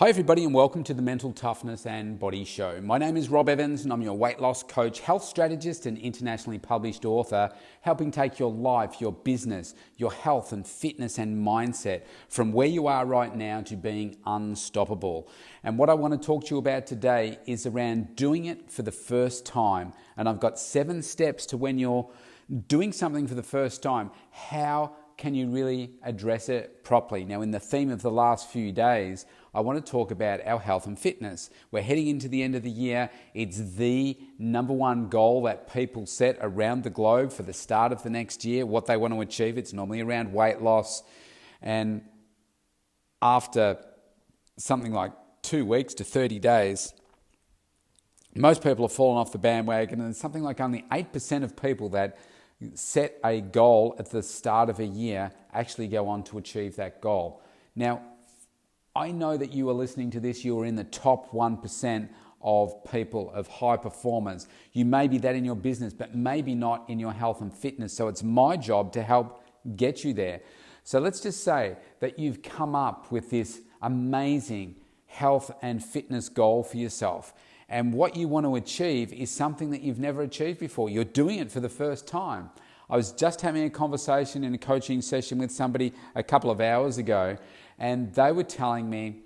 Hi everybody and welcome to the Mental Toughness and Body Show. My name is Rob Evans and I'm your weight loss coach, health strategist and internationally published author, helping take your life, your business, your health and fitness and mindset from where you are right now to being unstoppable. And what I want to talk to you about today is around doing it for the first time. And I've got 7 steps to when you're doing something for the first time, how can you really address it properly? Now, in the theme of the last few days, I want to talk about our health and fitness. We're heading into the end of the year. It's the number one goal that people set around the globe for the start of the next year, what they want to achieve. It's normally around weight loss. And after something like 2 weeks to 30 days, most people have fallen off the bandwagon, and something like only 8% of people that set a goal at the start of a year actually go on to achieve that goal. Now, I know that you are listening to this, you are in the top 1% of people, of high performers. You may be that in your business, but maybe not in your health and fitness. So it's my job to help get you there. So let's just say that you've come up with this amazing health and fitness goal for yourself. And what you want to achieve is something that you've never achieved before. You're doing it for the first time. I was just having a conversation in a coaching session with somebody a couple of hours ago, and they were telling me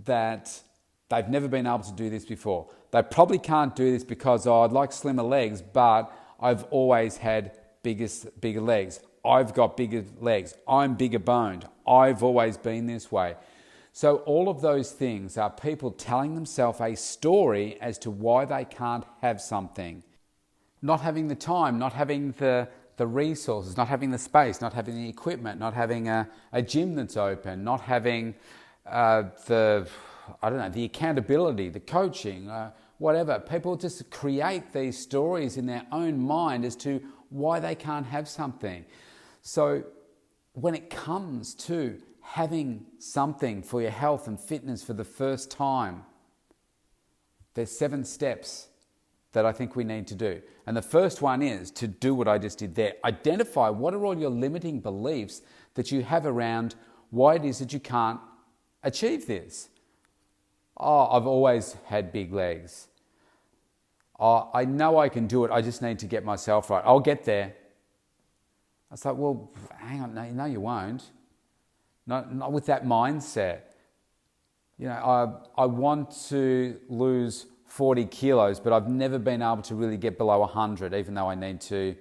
that they've never been able to do this before. They probably can't do this because, I'd like slimmer legs, but I've always had bigger legs. I've got bigger legs. I'm bigger boned. I've always been this way. So all of those things are people telling themselves a story as to why they can't have something. Not having the time, not having the resources, not having the space, not having the equipment, not having a gym that's open, not having the accountability, the coaching, whatever. People just create these stories in their own mind as to why they can't have something. So when it comes to having something for your health and fitness for the first time, there's 7 steps that I think we need to do. And the first one is to do what I just did there. Identify what are all your limiting beliefs that you have around why it is that you can't achieve this. I've always had big legs. I know I can do it. I just need to get myself right. I'll get there. I was like, well, hang on. No, you won't. Not with that mindset. You know, I want to lose 40 kilos, but I've never been able to really get below 100, even though I need to,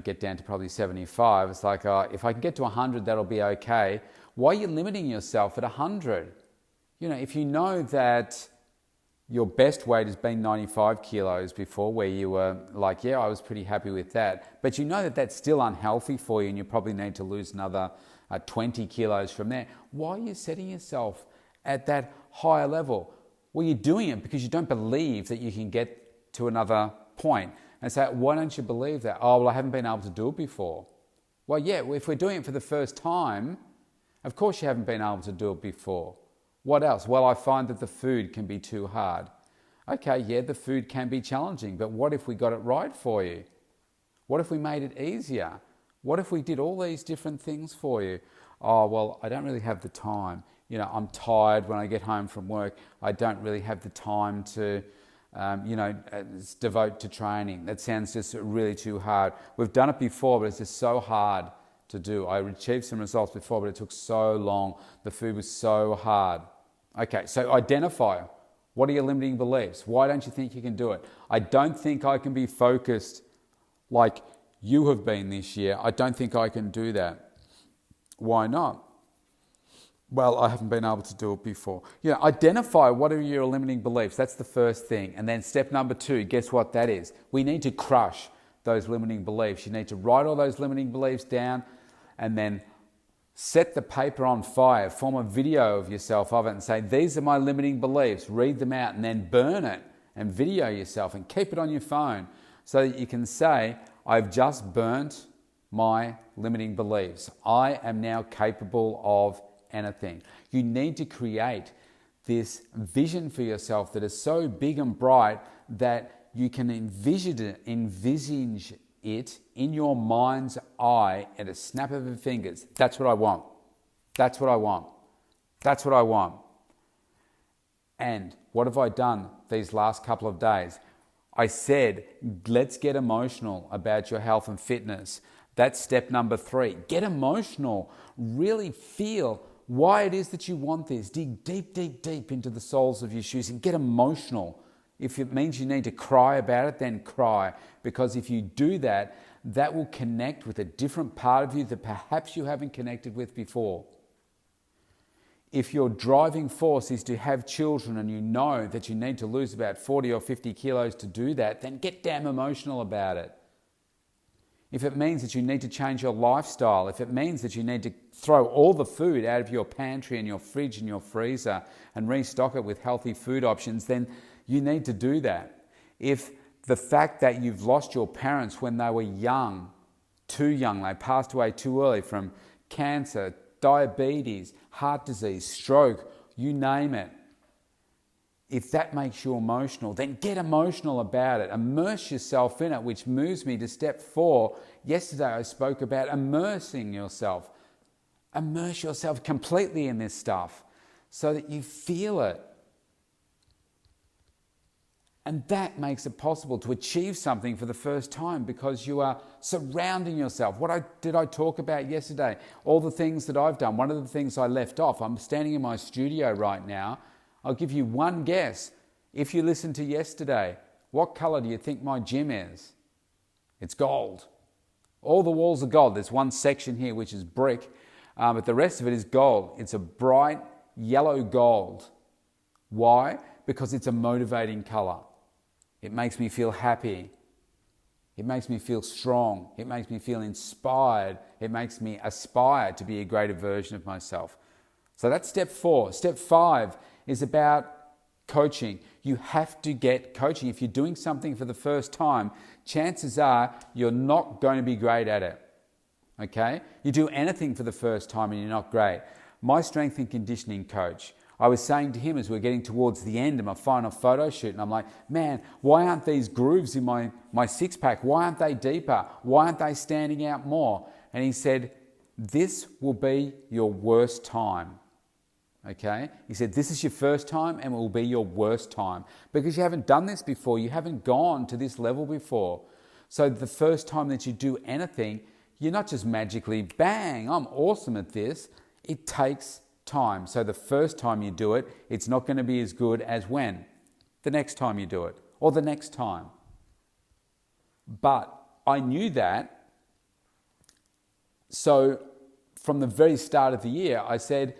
get down to probably 75. It's like, if I can get to 100, that'll be okay. Why are you limiting yourself at 100? If you know that your best weight has been 95 kilos before, where you were like, yeah, I was pretty happy with that, but you know that that's still unhealthy for you and you probably need to lose another 20 kilos from there. Why are you setting yourself at that higher level? Well, you're doing it because you don't believe that you can get to another point. And say, why don't you believe that? Oh, well, I haven't been able to do it before. Well, yeah, if we're doing it for the first time, of course you haven't been able to do it before. What else? Well, I find that the food can be too hard. Okay, yeah, the food can be challenging, but what if we got it right for you? What if we made it easier? What if we did all these different things for you? Oh, well, I don't really have the time. I'm tired when I get home from work. I don't really have the time to, devote to training. That sounds just really too hard. We've done it before, but it's just so hard to do. I achieved some results before, but it took so long. The food was so hard. Okay, so identify. What are your limiting beliefs? Why don't you think you can do it? I don't think I can be focused like you have been this year. I don't think I can do that. Why not? Well, I haven't been able to do it before. Identify what are your limiting beliefs. That's the first thing. And then step number 2, guess what that is? We need to crush those limiting beliefs. You need to write all those limiting beliefs down and then set the paper on fire, form a video of yourself of it and say, these are my limiting beliefs. Read them out and then burn it and video yourself and keep it on your phone so that you can say, I've just burnt my limiting beliefs. I am now capable of anything. You need to create this vision for yourself that is so big and bright that you can envisage it in your mind's eye at a snap of your fingers. That's what I want. That's what I want. That's what I want. And what have I done these last couple of days? I said, let's get emotional about your health and fitness. That's step number 3. Get emotional. Really feel why it is that you want this. Dig deep, deep, deep into the soles of your shoes and get emotional. If it means you need to cry about it, then cry. Because if you do that, that will connect with a different part of you that perhaps you haven't connected with before. If your driving force is to have children and you know that you need to lose about 40 or 50 kilos to do that, then get damn emotional about it. If it means that you need to change your lifestyle, if it means that you need to throw all the food out of your pantry and your fridge and your freezer and restock it with healthy food options, then you need to do that. If the fact that you've lost your parents when they were young, too young, they passed away too early from cancer, diabetes, heart disease, stroke, you name it. If that makes you emotional, then get emotional about it. Immerse yourself in it, which moves me to step 4. Yesterday I spoke about immersing yourself. Immerse yourself completely in this stuff so that you feel it. And that makes it possible to achieve something for the first time because you are surrounding yourself. Did I talk about yesterday? All the things that I've done. One of the things I left off, I'm standing in my studio right now. I'll give you one guess. If you listened to yesterday, what color do you think my gym is? It's gold. All the walls are gold. There's one section here which is brick, but the rest of it is gold. It's a bright yellow gold. Why? Because it's a motivating color. It makes me feel happy. It makes me feel strong. It makes me feel inspired. It makes me aspire to be a greater version of myself. So that's step 4. Step 5 is about coaching. You have to get coaching. If you're doing something for the first time, chances are you're not going to be great at it. Okay? You do anything for the first time and you're not great. My strength and conditioning coach, I was saying to him as we're getting towards the end of my final photo shoot, and I'm like, man, why aren't these grooves in my six-pack, why aren't they deeper? Why aren't they standing out more? And he said, this will be your worst time. Okay? He said, this is your first time and it will be your worst time because you haven't done this before. You haven't gone to this level before. So the first time that you do anything, you're not just magically, bang, I'm awesome at this. It takes time. So the first time you do it, it's not going to be as good as when? The next time you do it or the next time. But I knew that. So from the very start of the year, I said,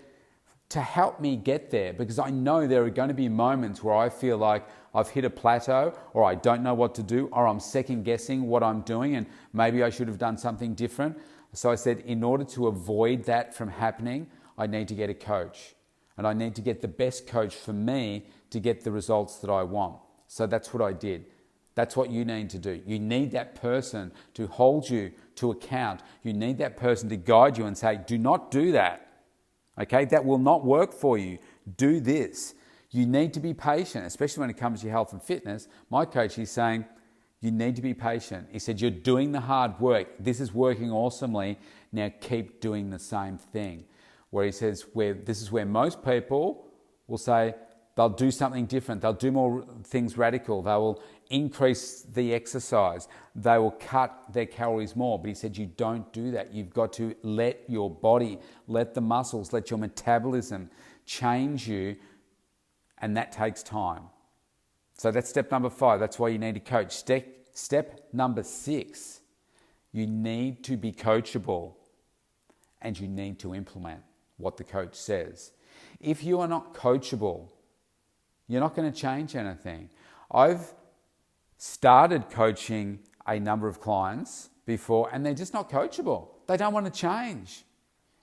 to help me get there, because I know there are going to be moments where I feel like I've hit a plateau or I don't know what to do or I'm second guessing what I'm doing and maybe I should have done something different. So I said, in order to avoid that from happening, I need to get a coach and I need to get the best coach for me to get the results that I want. So that's what I did. That's what you need to do. You need that person to hold you to account. You need that person to guide you and say, do not do that. Okay, that will not work for you. Do this. You need to be patient, especially when it comes to your health and fitness. My coach is saying, you need to be patient. He said, you're doing the hard work. This is working awesomely. Now keep doing the same thing. Where he says, this is where most people will say, they'll do something different. They'll do more things radical. They will increase the exercise. They will cut their calories more. But he said, you don't do that. You've got to let your body, let the muscles, let your metabolism change you. And that takes time. So that's step number 5. That's why you need a coach. Step number 6, you need to be coachable and you need to implement what the coach says. If you are not coachable, you're not going to change anything. I've started coaching a number of clients before and they're just not coachable. They don't want to change.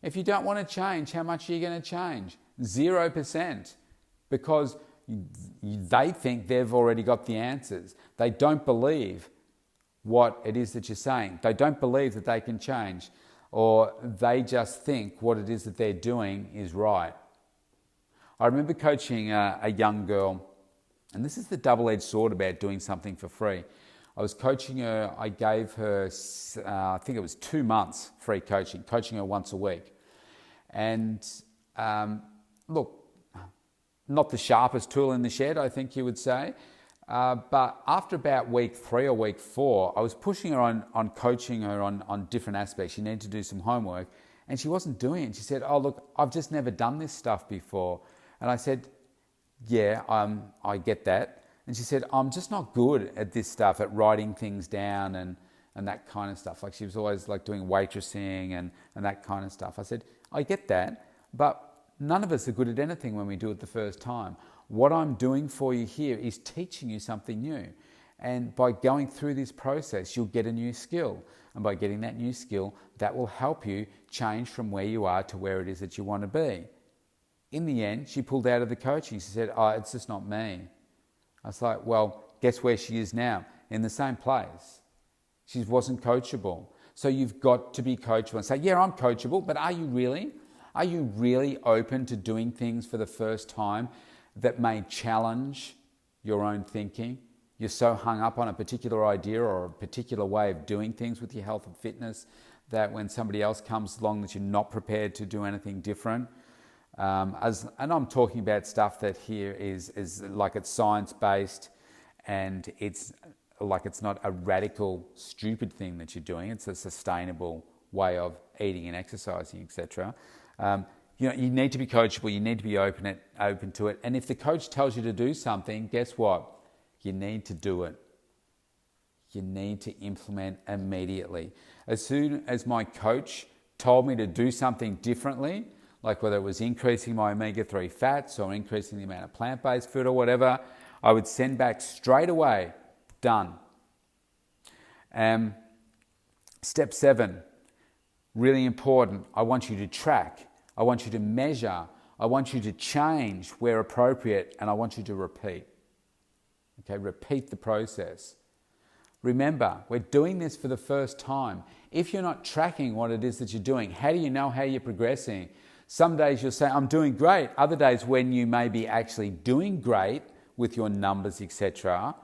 If you don't want to change, how much are you going to change? 0%. Because they think they've already got the answers. They don't believe what it is that you're saying. They don't believe that they can change, or they just think what it is that they're doing is right. I remember coaching a young girl, and this is the double-edged sword about doing something for free. I was coaching her, I gave her, I think it was 2 months free coaching her once a week. And look, not the sharpest tool in the shed, I think you would say. But after about week 3 or week 4, I was pushing her on coaching her on different aspects. She needed to do some homework, and she wasn't doing it. She said, "Oh, look, I've just never done this stuff before." And I said, "Yeah, I get that." And she said, "I'm just not good at this stuff, at writing things down and that kind of stuff." Like she was always like doing waitressing and that kind of stuff. I said, "I get that, but none of us are good at anything when we do it the first time. What I'm doing for you here is teaching you something new. And by going through this process, you'll get a new skill. And by getting that new skill, that will help you change from where you are to where it is that you want to be." In the end, she pulled out of the coaching. She said, "Oh, it's just not me." I was like, well, guess where she is now? In the same place. She wasn't coachable. So you've got to be coachable and say, "Yeah, I'm coachable," but are you really? Are you really open to doing things for the first time that may challenge your own thinking? You're so hung up on a particular idea or a particular way of doing things with your health and fitness that when somebody else comes along that you're not prepared to do anything different. And I'm talking about stuff that here is like it's science-based, and it's like it's not a radical, stupid thing that you're doing. It's a sustainable way of eating and exercising, etc. You need to be coachable. You need to be open to it. And if the coach tells you to do something, guess what? You need to do it. You need to implement immediately. As soon as my coach told me to do something differently, like whether it was increasing my omega-3 fats or increasing the amount of plant-based food or whatever, I would send back straight away, "Done." Step 7, really important. I want you to track. I want you to measure. I want you to change where appropriate, and I want you to repeat. Okay, repeat the process. Remember, we're doing this for the first time. If you're not tracking what it is that you're doing, how do you know how you're progressing? Some days you'll say, "I'm doing great." Other days when you may be actually doing great with your numbers, etc.,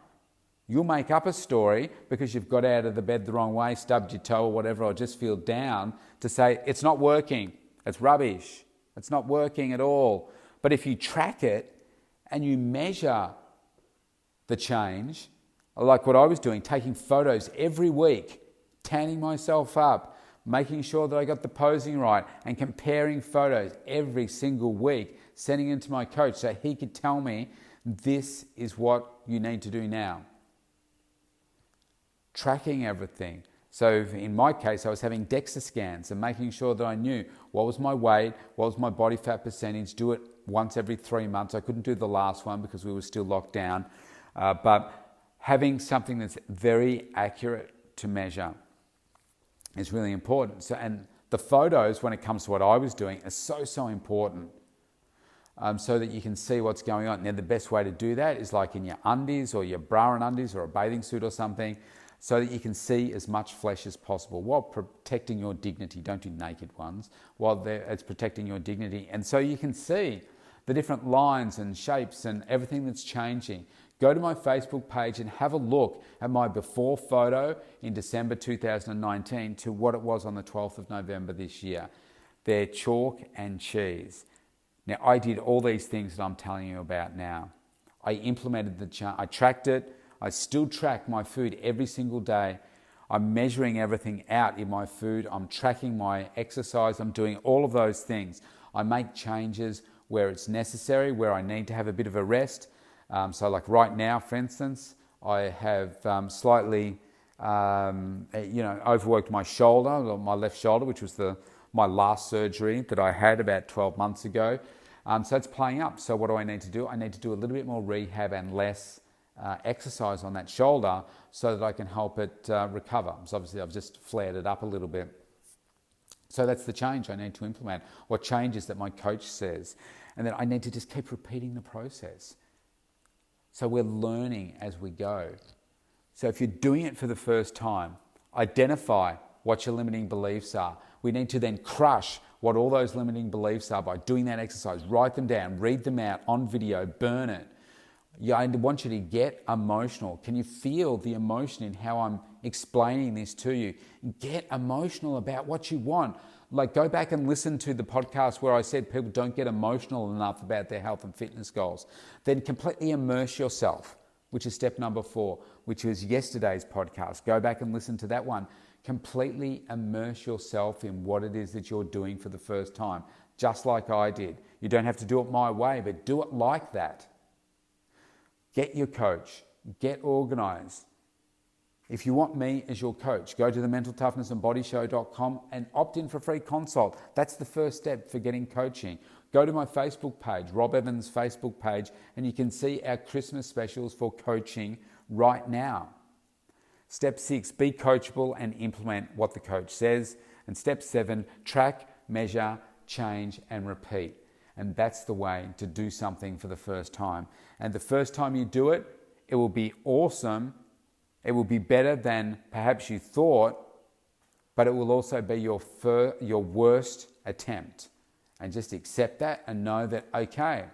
you'll make up a story because you've got out of the bed the wrong way, stubbed your toe or whatever, or just feel down, to say, "It's not working. It's rubbish. It's not working at all." But if you track it and you measure the change, like what I was doing, taking photos every week, tanning myself up, making sure that I got the posing right, and comparing photos every single week, sending them to my coach so he could tell me, "This is what you need to do now." Tracking everything. So in my case, I was having DEXA scans and making sure that I knew what was my weight, what was my body fat percentage, do it once every 3 months. I couldn't do the last one because we were still locked down. But having something that's very accurate to measure is really important. So, and the photos, when it comes to what I was doing, are so important, so that you can see what's going on. Now, the best way to do that is like in your undies or your bra and undies or a bathing suit or something, so that you can see as much flesh as possible while protecting your dignity. Don't do naked ones. While it's protecting your dignity. And so you can see the different lines and shapes and everything that's changing. Go to my Facebook page and have a look at my before photo in December 2019 to what it was on the 12th of November this year. They're chalk and cheese. Now, I did all these things that I'm telling you about now. I implemented I tracked it. I still track my food every single day. I'm measuring everything out in my food. I'm tracking my exercise. I'm doing all of those things. I make changes where it's necessary, where I need to have a bit of a rest. So like right now, for instance, I have slightly overworked my shoulder, my left shoulder, which was my last surgery that I had about 12 months ago. So it's playing up. So what do I need to do? I need to do a little bit more rehab and less exercise on that shoulder so that I can help it recover. So obviously I've just flared it up a little bit. So that's the change I need to implement, or changes that my coach says. And then I need to just keep repeating the process. So we're learning as we go. So if you're doing it for the first time, identify what your limiting beliefs are. We need to then crush what all those limiting beliefs are by doing that exercise. Write them down, read them out on video, burn it. I want you to get emotional. Can you feel the emotion in how I'm explaining this to you? Get emotional about what you want. Like, go back and listen to the podcast where I said people don't get emotional enough about their health and fitness goals. Then completely immerse yourself, which is step number 4, which was yesterday's podcast. Go back and listen to that one. Completely immerse yourself in what it is that you're doing for the first time, just like I did. You don't have to do it my way, but do it like that. Get your coach. Get organized. If you want me as your coach, go to thementaltoughnessandbodyshow.com and opt in for a free consult. That's the first step for getting coaching. Go to my Facebook page, Rob Evans' Facebook page, and you can see our Christmas specials for coaching right now. Step 6, be coachable and implement what the coach says. And step 7, track, measure, change, and repeat. And that's the way to do something for the first time. And the first time you do it, it will be awesome. It will be better than perhaps you thought, but it will also be your worst attempt. And just accept that and know that, okay,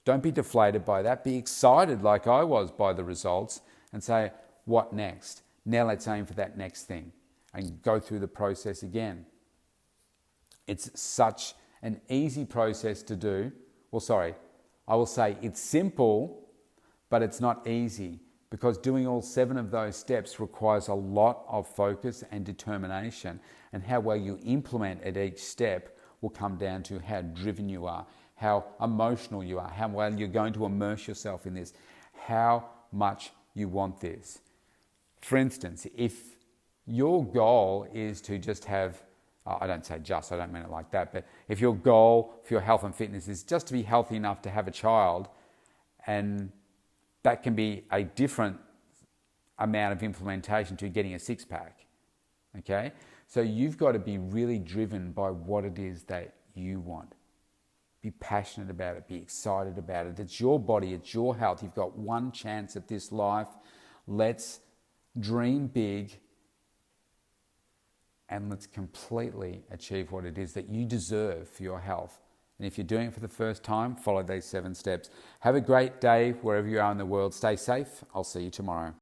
don't be deflated by that. Be excited like I was by the results and say, what next? Now let's aim for that next thing and go through the process again. It's such an easy process to do. Well, sorry, I will say it's simple, but it's not easy, because doing all 7 of those steps requires a lot of focus and determination, and how well you implement at each step will come down to how driven you are, how emotional you are, how well you're going to immerse yourself in this, how much you want this. For instance, if your goal is to just have, I don't say just, I don't mean it like that, but if your goal for your health and fitness is just to be healthy enough to have a child, and that can be a different amount of implementation to getting a 6-pack, okay? So you've got to be really driven by what it is that you want. Be passionate about it, be excited about it. It's your body, it's your health. You've got one chance at this life. Let's dream big and let's completely achieve what it is that you deserve for your health. And if you're doing it for the first time, follow these 7 steps. Have a great day wherever you are in the world. Stay safe. I'll see you tomorrow.